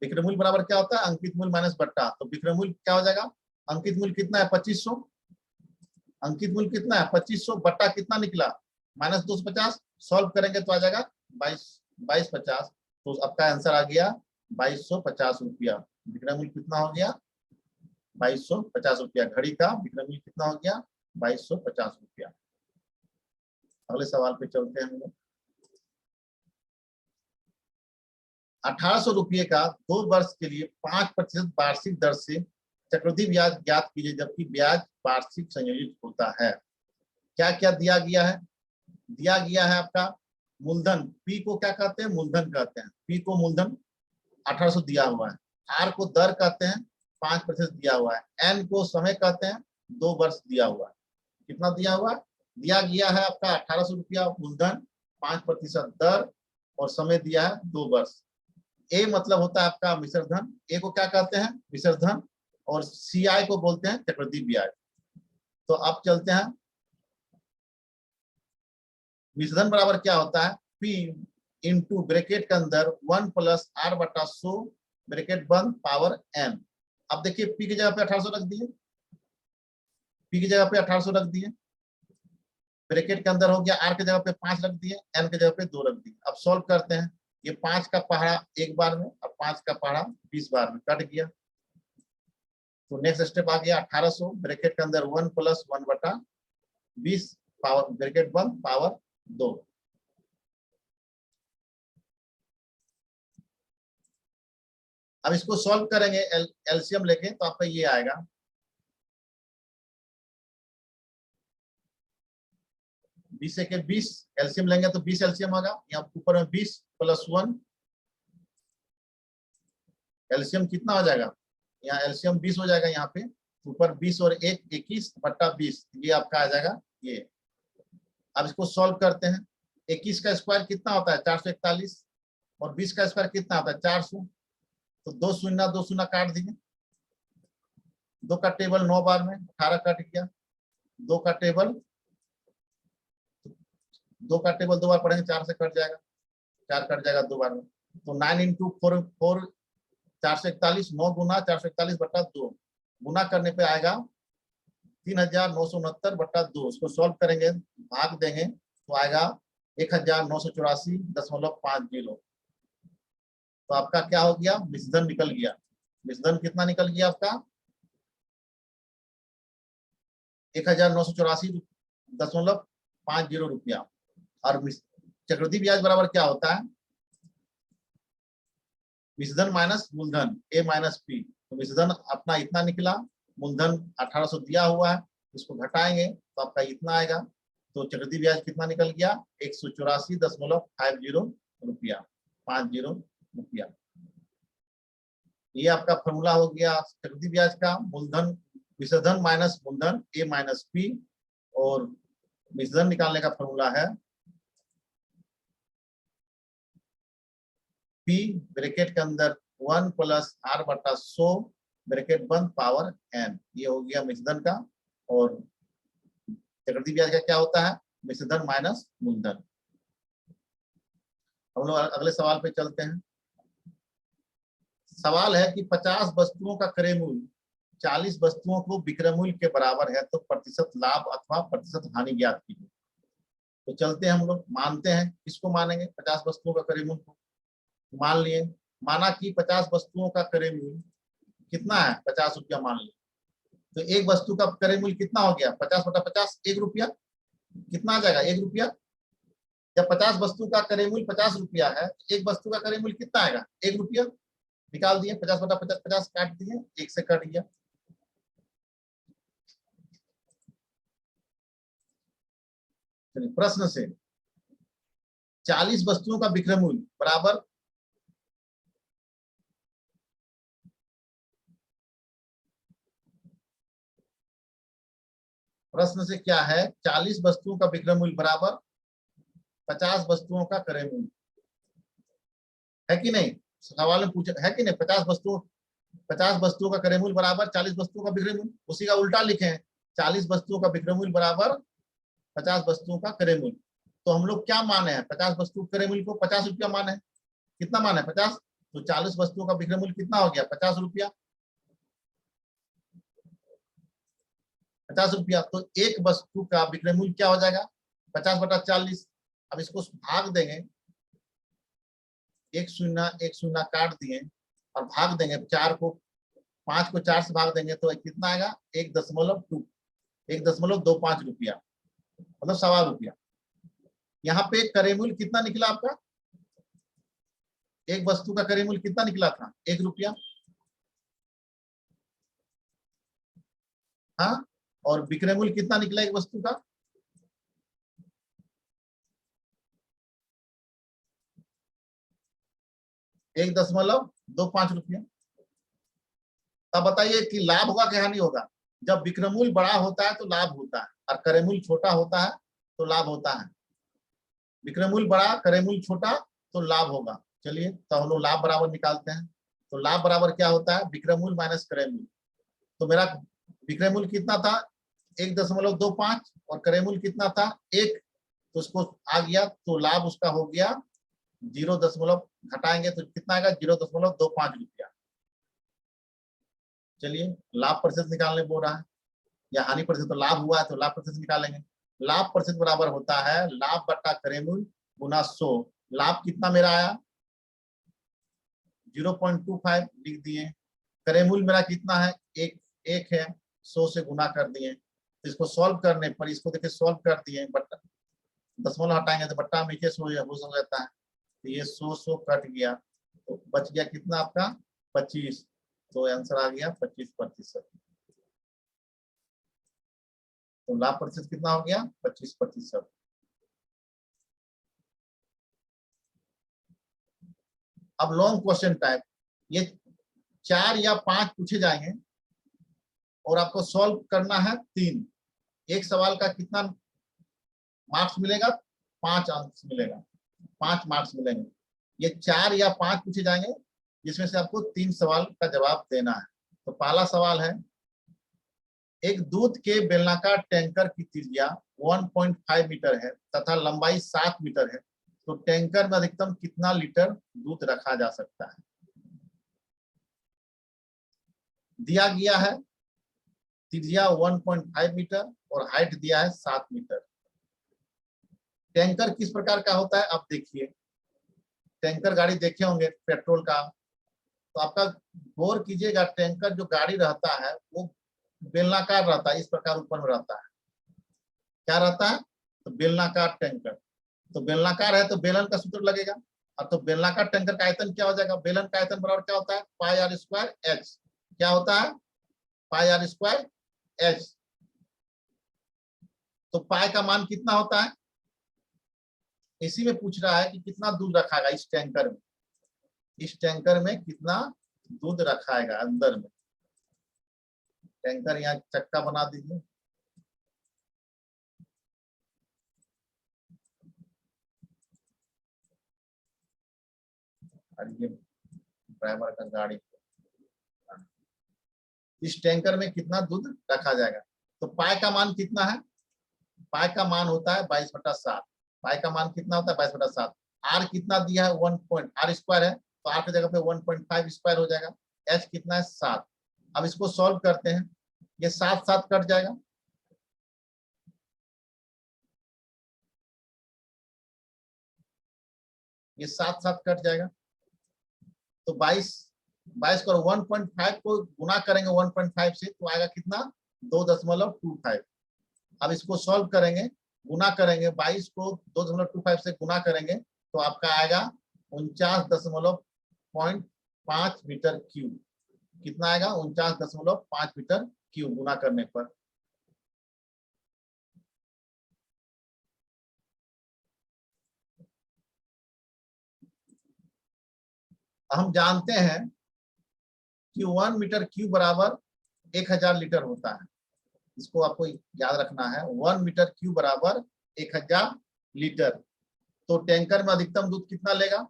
विक्रय मूल्य बराबर क्या होता है, अंकित मूल्य माइनस बट्टा। तो विक्रय मूल्य क्या हो जाएगा, अंकित मूल्य कितना है, 2500। अंकित मूल्य कितना है, 2500, बट्टा कितना निकला, माइनस 250। सॉल्व करेंगे तो आ जाएगा 2250। तो आपका आंसर आ गया 2250 रुपया। विक्रय मूल्य कितना हो गया, 2250 रुपया। घड़ी का विक्रय मूल्य कितना हो गया, 2250 रुपया। अगले सवाल पे चलते हैं हम लोग। 1800 रुपये का 2 वर्ष के लिए 5% वार्षिक दर से चक्रवृद्धि ब्याज ज्ञात कीजिए, जबकि ब्याज वार्षिक संयोजित होता है। क्या क्या दिया गया है, दिया गया है आपका मूलधन। पी को क्या कहते हैं, मूलधन कहते हैं। पी को मूलधन 1800 दिया हुआ है। आर को दर कहते हैं, 5% दिया हुआ है। एन को समय कहते हैं, 2 वर्ष दिया हुआ है। कितना दिया हुआ है, दिया गया है आपका 1800 रुपया मूलधन, 5% दर और समय दिया है 2 वर्ष। ए मतलब होता है आपका मिश्र धन। ए को क्या कहते हैं, मिश्र धन, और सीआई को बोलते हैं चक्रवृद्धि ब्याज। तो अब चलते हैं, मिश्र धन बराबर क्या होता है, पी इंटू ब्रैकेट के अंदर 1 + R/100 ब्रैकेट बंद पावर एन। अब देखिए पी की जगह पे 1800 रख दिए, पी की जगह पे 1800 रख दिए, ब्रैकेट के अंदर हो गया। आर की जगह पे 5 रख दिए, एन की जगह पे 2 रख दिए। अब सॉल्व करते हैं। ये 5 का पहाड़ा 1 बार में, अब 5 का पहाड़ा 20 बार में कट गया। तो नेक्स्ट स्टेप आ गया 1800 ब्रैकेट के अंदर 1 + 1/20 पावर ब्रैकेट बंद पावर 2। अब इसको सॉल्व करेंगे एलसीएम लेके, तो आपका ये आएगा 20 के 20 एलसीएम लेंगे तो 20 एलसीएम होगा। यहाँ ऊपर में 20 + 1 एलसीएम कितना हो जाएगा, यहाँ एलसीएम 20 हो जाएगा। यहाँ पे ऊपर 20 और 1 21/20, ये आपका आ जाएगा ये। अब इसको सॉल्व करते हैं। 21 का स्क्वायर कितना होता है, 441, और 20 का स्क्वायर कितना होता है, 400। तो 2 शून्य काट दिए, 2 का टेबल 9 बार में 18 कट गया, 2 का टेबल 2 बार पढ़ेंगे 4 से कट जाएगा, 4 कट जाएगा 2 बार में। तो 9 इंटू 4 441, 9 गुना 441/2 गुना करने पे आएगा 3969/2। उसको सॉल्व करेंगे, भाग देंगे तो आएगा 1984.50। तो आपका क्या हो गया, मिश्रधन निकल गया। मिश्रधन कितना निकल गया आपका, 1984.50 रुपया। और चक्रवृद्धि ब्याज बराबर क्या होता है, मिश्रधन माइनस मूलधन ए माइनस पी। तो मिश्रधन अपना इतना निकला, मूलधन 1800 दिया हुआ है, इसको घटाएंगे तो आपका इतना आएगा। तो चक्रवृद्धि ब्याज कितना निकल गया, 184.50 रुपया, 50 रुपया। ये आपका फॉर्मूला हो गया चक्रवृद्धि ब्याज का। मूलधन मिश्रधन माइनस मूलधन ए माइनस पी, और मिश्रधन निकालने का फॉर्मूला है P ब्रैकेट के अंदर 1 + R/100 ब्रैकेट बंद पावर n। ये हो गया मिश्रधन का। और चक्रवृद्धि ब्याज का क्या होता है, मिश्रधन माइनस मूलधन। हम लोग अगले सवाल पे चलते हैं। सवाल है कि 50 वस्तुओं का क्रय मूल्य 40 वस्तुओं को विक्रय मूल्य के बराबर है, तो प्रतिशत लाभ अथवा प्रतिशत हानि ज्ञात कीजिए। तो चलते हैं, हम लोग मानते हैं, किसको मानेंगे, 50 वस्तुओं का क्रय मूल्य को मान लिए। माना कि 50 वस्तुओं का क्रय मूल्य कितना है, 50 रुपया मान लिए। तो एक वस्तु का क्रय मूल्य कितना हो गया, 50/50, 1 रुपया। कितना आ जाएगा, 1 रुपया। जब 50 वस्तु का क्रय मूल्य 50 रुपया है, एक वस्तु का क्रय मूल्य कितना आएगा, 1 रुपया। निकाल दिए, 50/50, 50 काट दिए, 1 से कट गया। चलिए प्रश्न से, 40 वस्तुओं का विक्रय मूल्य बराबर प्रश्न से क्या है, 40 वस्तुओं का विक्रय मूल्य बराबर 50 वस्तुओं का क्रय मूल्य है कि नहीं। सवाल में पूछा है कि नहीं, 50 वस्तुओं का क्रय मूल्य बराबर 40 वस्तुओं का विक्रय मूल्य। उसी का उल्टा लिखे हैं, 40 वस्तुओं का विक्रय मूल्य बराबर 50 वस्तुओं का क्रय मूल्य। तो हम लोग क्या माने हैं, 50 वस्तु क्रय मूल्य को 50 रुपया माने हैं। कितना माने, 50। तो 40 वस्तुओं का विक्रय मूल्य कितना हो गया, 50 रुपया। 50 रुपया। तो एक वस्तु का विक्रय मूल्य क्या हो जाएगा, 50/40। अब इसको भाग देंगे, 1 शून्य 1 शून्य काट दिए और भाग देंगे 5 को 4 से भाग देंगे तो कितना आएगा, 1.25 रुपया, मतलब ₹1.25। यहाँ पे क्रय मूल्य कितना निकला आपका, एक वस्तु का क्रय मूल्य कितना निकला था, 1 रुपया। हाँ, और विक्रय मूल्य कितना निकला एक वस्तु का, ₹1.25। तब बताइए कि लाभ होगा कि हानि होगा। जब विक्रय मूल्य बड़ा होता है तो लाभ होता है, और क्रय मूल्य छोटा होता है तो लाभ होता है। विक्रय मूल्य बड़ा, क्रय मूल्य छोटा, तो लाभ होगा। चलिए तो हम लोग लाभ बराबर निकालते हैं। तो लाभ बराबर क्या होता है, विक्रय मूल्य माइनस क्रय मूल्य। तो मेरा विक्रय मूल्य कितना था, 1.25, और क्रय मूल्य कितना था, 1। तो उसको आ गया, तो लाभ उसका हो गया 0 घटाएंगे तो कितना आएगा, 0.25 रुपया। चलिए लाभ प्रतिशत निकालने बोल रहा है, या हानि प्रतिशत। तो लाभ हुआ है तो लाभ प्रतिशत निकालेंगे। लाभ प्रतिशत बराबर होता है लाभ बट्टा क्रय मूल्य गुना 100। लाभ कितना मेरा आया, 0.25 लिख दिए। क्रय मूल्य मेरा कितना है, 1 है, 100 से गुना कर दिए। तो इसको सॉल्व करने पर, इसको देखिए सॉल्व कर दिए, बट्टा दशमलव हटाएंगे तो बट्टा में नीचे 100 हो जाता है। तो ये 100 कट गया, तो बच गया कितना आपका, 25। तो आंसर आ गया 25%। तो लाभ प्रतिशत कितना हो गया, 25%। अब लॉन्ग क्वेश्चन टाइप, ये 4 या 5 पूछे जाएंगे और आपको सॉल्व करना है 3। एक सवाल का कितना मार्क्स मिलेगा, 5 अंक मिलेगा, 5 मार्क्स मिलेंगे। ये 4 या 5 पूछे जाएंगे, जिसमें से आपको 3 सवाल का जवाब देना है। तो पहला सवाल है, एक दूध के बेलनाकार टैंकर की त्रिज्या 1.5 मीटर है तथा लंबाई 7 मीटर है, तो टैंकर में अधिकतम कितना लीटर दूध रखा जा सकता है? दिया गया है त्रिज्या 1.5 मीटर और हाइट दिया है 7 मीटर। टैंकर किस प्रकार का होता है आप देखिए, टैंकर गाड़ी देखे होंगे पेट्रोल का, तो आपका गौर कीजिएगा, टैंकर जो गाड़ी रहता है वो बेलनाकार रहता है, इस प्रकार ऊपर में रहता है। क्या रहता है? तो बेलनाकार टैंकर। तो बेलनाकार है तो बेलन का सूत्र लगेगा, और तो बेलनाकार टैंकर का आयतन क्या हो जाएगा? बेलन का आयतन बराबर क्या होता है? पाई आर स्क्वायर एच। क्या होता है? पाई आर स्क्वायर एच। तो पाई का मान कितना होता है? इसी में पूछ रहा है कि कितना दूध रखाएगा इस टैंकर में, इस टैंकर में कितना दूध रखाएगा अंदर में। टैंकर यहाँ चक्का बना दीजिए, और ये ड्राइवर का गाड़ी, इस टैंकर में कितना दूध रखा जाएगा। तो पाई का मान कितना है? पाई का मान होता है 22/7। पाई का मान कितना होता है? 22/7। आर कितना दिया है? 1 आर स्क्वायर है, तो आर की जगह पे 1.5 स्क्वायर हो जाएगा। एच कितना है? 7। अब इसको सॉल्व करते हैं, ये 7 कट जाएगा, ये 7 कट जाएगा, तो 22 को 1.5 को गुना करेंगे 1.5 से, तो आएगा कितना? 2.25। अब इसको सॉल्व करेंगे, गुना करेंगे, 22 को 2.25 से गुना करेंगे तो आपका आएगा 49.5 मीटर क्यूब। कितना आएगा? 49.5 मीटर क्यूब गुना करने पर। हम जानते हैं कि 1 मीटर क्यूब बराबर 1000 लीटर होता है। इसको आपको याद रखना है, 1 मीटर क्यूब बराबर 1000 लीटर। तो टैंकर में अधिकतम दूध कितना लेगा?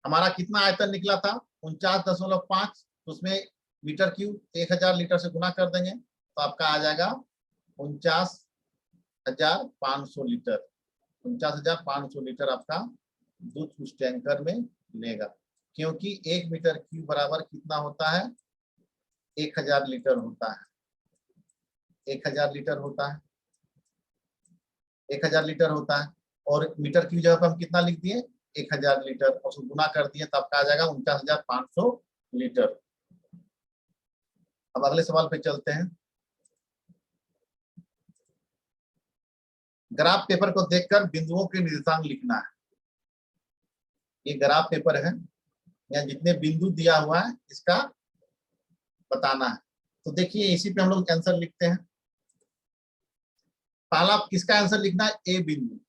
हमारा कितना आयतन निकला था? 49.5। तो उसमें मीटर क्यूब 1000 लीटर से गुना कर देंगे तो आपका आ जाएगा 49,500 लीटर। 49,500 लीटर आपका दूध उस टैंकर में लेगा, क्योंकि 1 मीटर क्यूब बराबर कितना होता है? 1000 लीटर होता है। 1000 लीटर होता है, 1000 लीटर होता है। और मीटर की जगह पर हम कितना लिख दिए? 1000 लीटर, और उसको गुना कर दिए तो आपका आ जाएगा 49,500 लीटर। अब अगले सवाल पे चलते हैं। ग्राफ पेपर को देखकर बिंदुओं के निर्देशांक लिखना है। ये ग्राफ पेपर है, यहाँ जितने बिंदु दिया हुआ है इसका बताना है। तो देखिए इसी पे हम लोग आंसर लिखते हैं। पहला किसका आंसर लिखना है? ए बिंदु।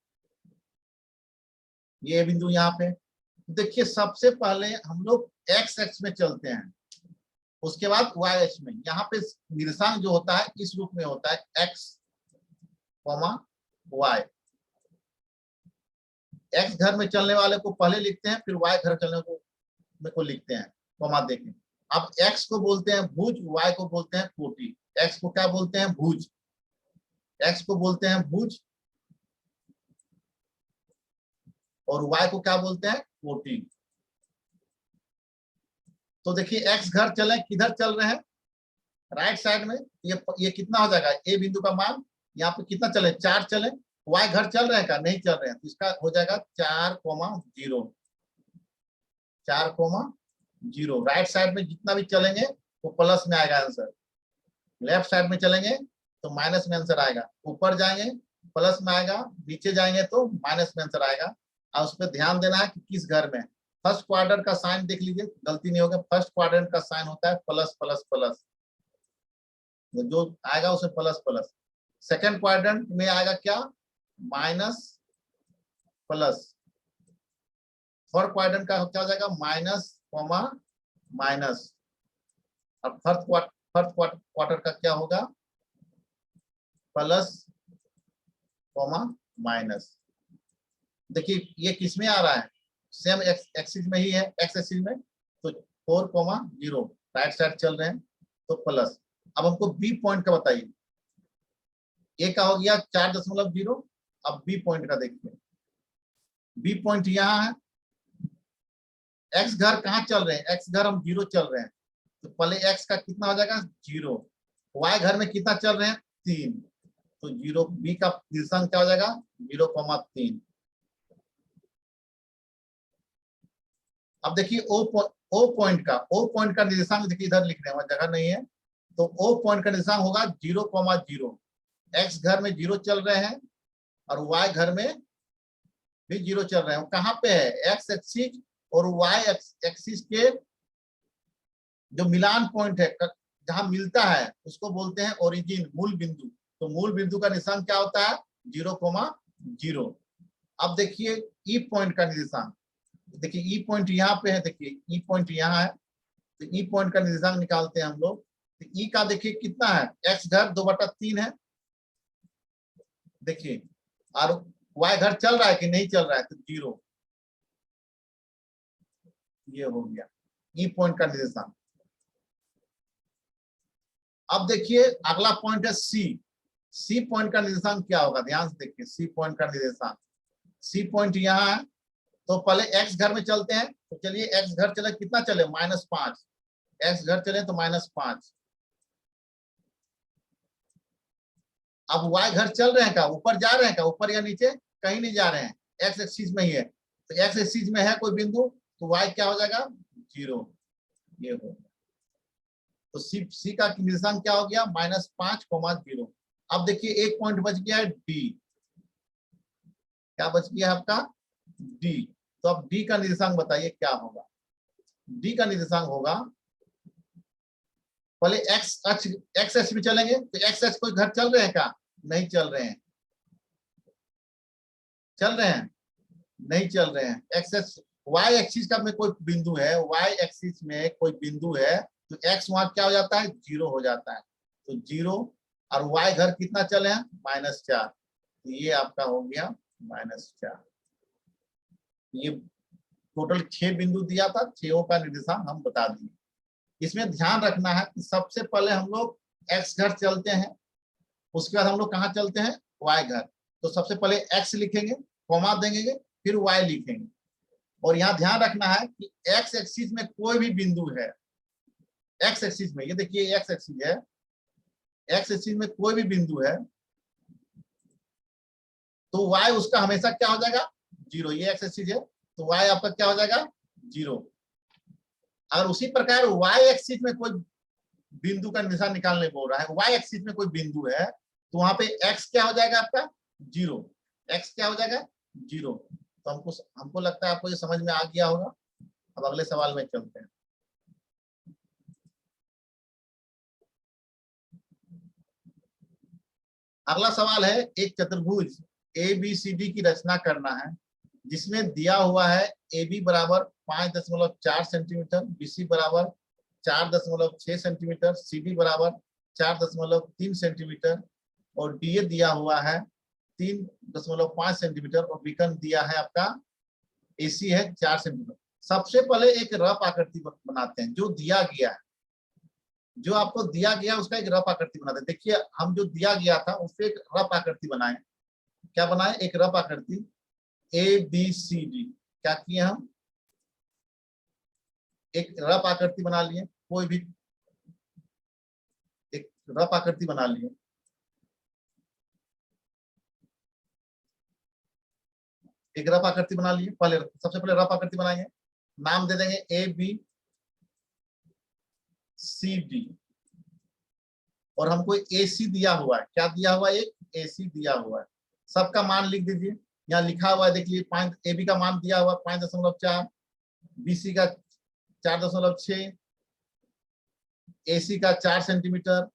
ये बिंदु यहाँ पे देखिए, सबसे पहले हम लोग एक्स एक्स में चलते हैं, उसके बाद वाई एक्स में। यहाँ पे निर्देशांक जो होता है इस रूप में होता है, एक्स कॉमा वाई। एक्स घर में चलने वाले को पहले लिखते हैं, फिर वाई घर चलने को लिखते हैं, कॉमा देखें। अब एक्स को बोलते हैं भुज, वाई को बोलते हैं कोटि। एक्स को क्या बोलते हैं? भुज। एक्स को बोलते हैं भुज, और वाई को क्या बोलते हैं? कोटि। तो देखिए एक्स घर चले, किधर चल रहे हैं? राइट साइड में। ये कितना हो जाएगा? ए बिंदु का मान यहाँ पे कितना चले? 4 चले। वाई घर चल रहे हैं क्या? नहीं चल रहे हैं, तो इसका हो जाएगा 4,0। 4,0। राइट साइड में जितना भी चलेंगे वो प्लस में आएगा आंसर, लेफ्ट साइड में चलेंगे तो माइनस में आंसर आएगा, ऊपर जाएंगे प्लस में आएगा, नीचे जाएंगे तो माइनस में आंसर आएगा। और उस पर ध्यान देना है कि किस घर में। फर्स्ट क्वाड्रेंट का साइन देख लीजिए, गलती नहीं होगा। फर्स्ट क्वाड्रेंट का साइन होता है प्लस प्लस प्लस, जो आएगा उसमें प्लस प्लस। सेकंड क्वाड्रेंट में आएगा क्या? Minus plus. थर्ड क्वाड्रेंट का क्या हो जाएगा? Minus comma minus. अब थर्ड क्वार्टर का क्या होगा? Plus comma minus. देखिए ये किस में आ रहा है? सेम एक्सिस में ही है, एक्स एक्सिस में, तो 4,0 राइट साइड चल रहे हैं तो प्लस। अब हमको बी पॉइंट का बताइए, ए का हो गया 4.0। अब बी पॉइंट का देखिए, बी पॉइंट यहाँ है, एक्स घर कहाँ चल रहे हैं, एक्स घर हम 0 चल रहे हैं, तो पहले एक्स का कितना हो जाएगा 0, वाई घर में कितना चल रहे हैं 3, तो 0, बी का निर्देशांक क्या हो जाएगा 0,3। अब देखिए ओ पॉइंट का निर्देशांक देखिए, इधर लिख रहे हैं, जगह नहीं है, तो ओ पॉइंट का निर्देशांक होगा 0,0। एक्स घर में 0 चल रहे हैं और वाई घर में भी 0 चल रहे हैं। कहाँ पे है, एक्स एक्सिस और वाई एक्सिस के जो मिलान पॉइंट है, जहां मिलता है उसको बोलते हैं ओरिजिन, मूल बिंदु। तो मूल बिंदु का निर्देशांक क्या होता है 0,0। अब देखिए ई पॉइंट का निर्देशांक, देखिए ई पॉइंट यहाँ पे है, देखिए ई पॉइंट यहाँ है, तो ई पॉइंट का निर्देशांक निकालते हैं हम लोग। तो ई का देखिए कितना है, एक्स घर 2/3 है, देखिए, और वाई घर चल रहा है कि नहीं चल रहा है, तो 0, ये हो गया ई पॉइंट का निर्देशांक। अब देखिए अगला पॉइंट है सी पॉइंट का निर्देशांक क्या होगा, ध्यान से देखिए, सी पॉइंट का निर्देशांक, सी पॉइंट यहाँ है, तो पहले एक्स घर में चलते हैं, तो चलिए एक्स घर चले, कितना चले -5, एक्स घर चले तो -5। अब वाई घर चल रहे हैं का, ऊपर जा रहे हैं का, ऊपर या नीचे, कहीं नहीं जा रहे हैं, एक्स एक्सिस में ही है, तो एक्स एक्सिस में है कोई बिंदु, तो वाई क्या हो जाएगा 0, ये हो। तो सी का निर्देशांक क्या हो गया -5,0। अब देखिए एक पॉइंट बच गया है डी, क्या बच गया है आपका डी, तो अब डी का निर्देशांक बताइए क्या होगा। डी का निर्देशांक होगा, पहले एक्स एक्स में चलेंगे, तो एक्स एक्स कोई घर चल रहे हैं क्या, नहीं चल रहे हैं, चल रहे हैं नहीं चल रहे हैं, एक्स वाई एक्सिस का में कोई बिंदु है, वाई एक्सिस में कोई बिंदु है, तो एक्स वहां क्या हो जाता है 0 हो जाता है, तो 0, और वाई घर कितना चले हैं -4, तो ये आपका हो गया -4। ये टोटल 6 बिंदु दिया था, 6 का निर्देशांक हम बता दिए। इसमें ध्यान रखना है कि सबसे पहले हम लोग एक्स घर चलते हैं, उसके बाद हम लोग कहाँ चलते हैं वाई घर, तो सबसे पहले एक्स लिखेंगे, कॉमा देंगे, फिर वाई लिखेंगे, और यहाँ ध्यान रखना है कि एक्स एक्सिस में कोई भी बिंदु है, एक्स एक्सिस में, ये देखिए एक्स एक्सिस है, एक्स एक्सिस में कोई भी बिंदु है, तो वाई उसका हमेशा क्या हो जाएगा 0, ये एक्स एक्सिस है, तो वाई आपका क्या हो जाएगा 0। अगर उसी प्रकार वाई एक्सिस में कोई बिंदु का निशान निकालने बोल रहा है, वाई एक्सिस में कोई बिंदु है, तो वहां पे एक्स क्या हो जाएगा आपका 0, एक्स क्या हो जाएगा 0। तो हमको लगता है आपको ये समझ में आ गया होगा। अब अगले सवाल में चलते हैं। अगला सवाल है, एक चतुर्भुज ABCD की रचना करना है, जिसमें दिया हुआ है AB बराबर 5.4 सेंटीमीटर, BC बराबर 4.6 सेंटीमीटर, CD बराबर 4.3 सेंटीमीटर, और DA दिया हुआ है 3.5 सेंटीमीटर, और विकर्ण दिया है आपका AC है 4 सेंटीमीटर। सबसे पहले एक रफ आकृति बनाते हैं, जो दिया गया है, जो आपको दिया गया उसका एक रफ आकृति बनाते हैं। देखिए हम जो दिया गया था उससे एक रफ आकृति बनाए, क्या बनाए, एक रफ आकृति ABCD, क्या किए हम, एक रफ आकृति बना लिए, कोई भी एक रफ आकृति बना लिए, एक रफ आकृति बना लिए, पहले सबसे पहले रफ आकृति बनाएंगे, नाम दे देंगे ABCD, और हमको AC दिया हुआ है, क्या दिया हुआ है, एक AC दिया हुआ है, सबका मान लिख दीजिए, यहाँ लिखा हुआ है देखिए, AB का मान दिया हुआ 5.4, BC का 4.6, AC का 4 सेंटीमीटर,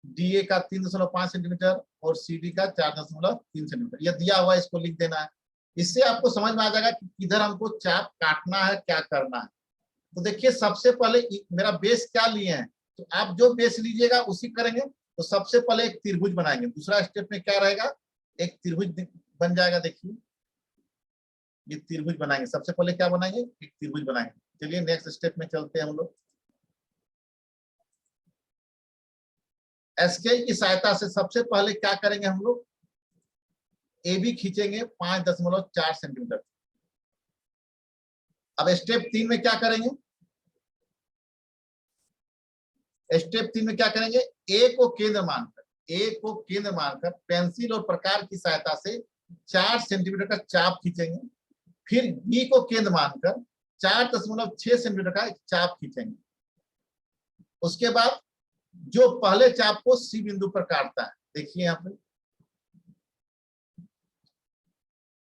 DA का 3.5 सेंटीमीटर, और CD का 4.3 सेंटीमीटर, यह दिया हुआ है, इसको लिख देना है। इससे आपको समझ में आ जाएगा कि किधर हमको चाप काटना है, क्या करना है। तो देखिए सबसे पहले मेरा बेस क्या लिए हैं, तो आप जो बेस लीजिएगा उसी करेंगे। तो सबसे पहले एक त्रिभुज बनाएंगे, दूसरा स्टेप में क्या रहेगा, एक त्रिभुज बन जाएगा। देखिए ये त्रिभुज बनाएंगे। सबसे पहले क्या बनाएंगे, एक त्रिभुज बनाएंगे। चलिए नेक्स्ट स्टेप में चलते हैं हम लोग। स्केल की सहायता से सबसे पहले क्या करेंगे हम लोग, ए बी खींचेंगे 5.4 सेंटीमीटर। अब स्टेप 3 में क्या करेंगे, स्टेप 3 में क्या करेंगे, ए को केंद्र मानकर पेंसिल और प्रकार की सहायता से 4 सेंटीमीटर का चाप खींचेंगे। फिर बी को केंद्र मानकर 4.6 सेंटीमीटर का चाप खींचेंगे। उसके बाद जो पहले चाप को सी बिंदु पर काटता है, देखिए यहाँ पे।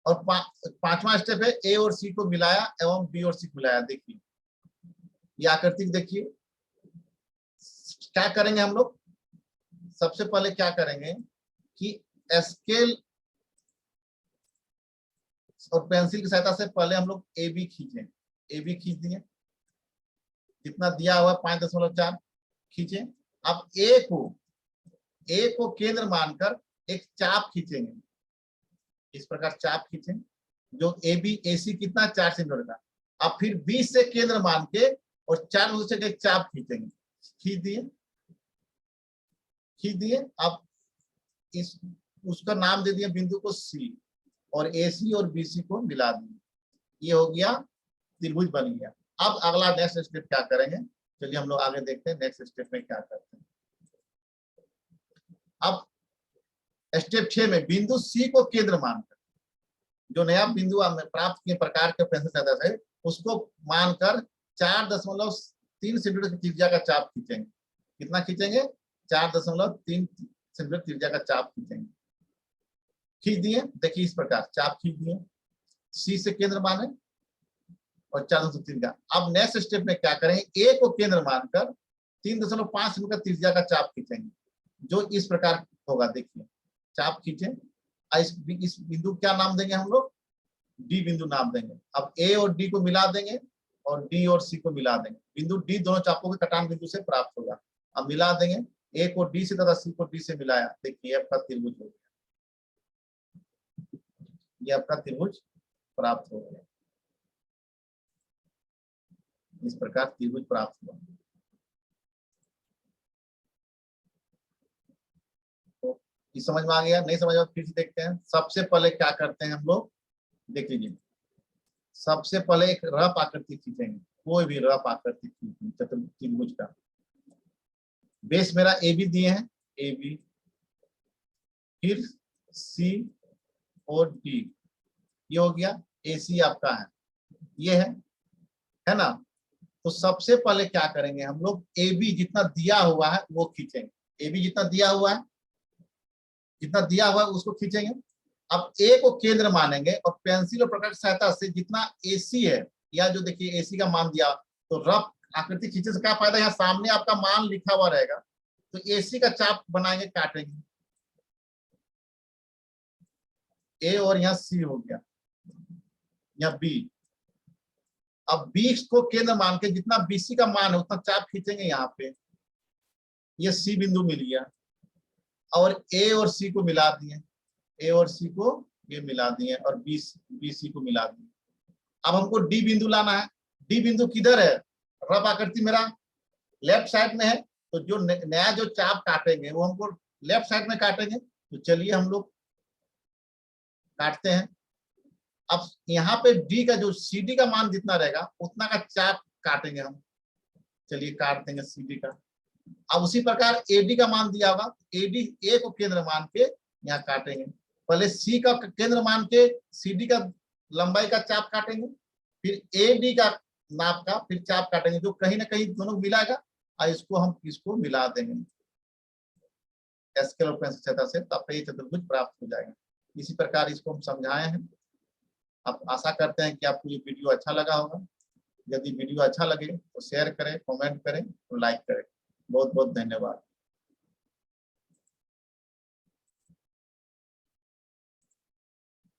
और पांचवा स्टेप है ए और सी को मिलाया एवं बी और सी को मिलाया। देखिए ये आकृति देखिए। क्या करेंगे हम लोग, सबसे पहले क्या करेंगे कि स्केल और पेंसिल की सहायता से पहले हम लोग ए बी खींचे। ए बी खींच दिए, जितना दिया हुआ 5.4 खींचे। अब ए को केंद्र मानकर एक चाप खींचेंगे, इस प्रकार चाप खींचें जो ए बी ए सी कितना 4 सेंटीमीटर का। अब फिर बी से केंद्र मान के और 4 से एक चाप खींचेंगे। खींच दिए। अब इस उसका नाम दे दिए बिंदु को सी, और ए सी और बी सी को मिला दिए। ये हो गया त्रिभुज बन गया। अब अगला नेक्स्ट स्टेप क्या करेंगे, चलिए हम लोग आगे देखते हैं नेक्स्ट स्टेप में क्या करते हैं। अब स्टेप 6 में बिंदु सी को केंद्र मानकर, जो नया बिंदु प्राप्त किए प्रकार के पेंसिल सहायता से, उसको मानकर 4.3 सेंटीमीटर की त्रिज्या का चाप खींचेंगे। कितना खींचेंगे, 4.3 सेंटीमीटर त्रिज्या का चाप खींचेंगे। खींच दिए, देखिए इस प्रकार चाप खींच दिए, सी से केंद्र माने और 4.3 का। अब नेक्स्ट स्टेप में क्या करेंगे, ए को केंद्र मानकर 3.5 सेंटीमीटर त्रिज्या का चाप खींचेंगे, जो इस प्रकार होगा। देखिए चाप खींचे। इस बिंदु क्या नाम देंगे हम लोग, डी बिंदु नाम देंगे। अब ए और डी को मिला देंगे और डी और सी को मिला देंगे। बिंदु डी दोनों चापों के कटान बिंदु से प्राप्त होगा। अब मिला देंगे, ए को डी से तथा सी को डी से मिलाया। देखिए आपका त्रिभुज हो गया, ये आपका त्रिभुज प्राप्त हो गया। इस प्रकार त्रिभुज प्राप्त हुआ। तो ये समझ में आ गया, नहीं समझ में फिर से देखते हैं। सबसे पहले क्या करते हैं हम लोग, देख लीजिए। सबसे पहले एक रफ आकृति खींचेंगे, कोई भी रफ आकृति खींचेंगे त्रिभुज का। बेस मेरा ए बी दिए हैं, ए बी, फिर सी और डी, ये हो गया। ए सी आपका है, ये है ना। तो सबसे पहले क्या करेंगे हम लोग, ए बी जितना दिया हुआ है वो खींचेंगे। ए बी जितना दिया हुआ है उसको खींचेंगे। अब ए को केंद्र मानेंगे और पेंसिल और प्रकार की सहायता से जितना ए सी है, या जो देखिए ए सी का मान दिया, तो रफ आकृति खींचने से क्या फायदा, यहाँ सामने आपका मान लिखा हुआ रहेगा। तो ए सी का चाप बनाएंगे, काटेंगे। ए और यहाँ सी हो गया, यहाँ बी। अब बी को केंद्र मान के जितना बीसी का मान है उतना चाप खींचेंगे यहाँ पे। ये सी बिंदु मिल गया और ए और सी को मिला दिए, ए और सी को ये मिला दिए और बी सी को मिला दिए। अब हमको डी बिंदु लाना है। डी बिंदु किधर है, रफ आकृति मेरा लेफ्ट साइड में है, तो जो नया जो चाप काटेंगे वो हमको लेफ्ट साइड में काटेंगे। तो चलिए हम लोग काटते हैं। अब यहाँ पे डी का जो सी डी का मान जितना रहेगा उतना का चाप काटेंगे हम। चलिए काट देंगे सी डी का। अब उसी प्रकार एडी का मान दिया होगा, एडी ए को केंद्र मान के यहाँ काटेंगे। पहले सी का केंद्र मान के सी डी का लंबाई का चाप काटेंगे, फिर ए डी का नाप का फिर चाप काटेंगे, जो कहीं ना कहीं दोनों मिलाएगा और इसको मिला देंगे स्केल और पेंसिल सहायता से, तब ये चतुर्भुज प्राप्त हो जाएगा। इसी प्रकार इसको हम समझाए हैं। आप आशा करते हैं कि आपको ये वीडियो अच्छा लगा होगा। यदि वीडियो अच्छा लगे तो शेयर करें, कमेंट करें और लाइक करें। बहुत बहुत धन्यवाद।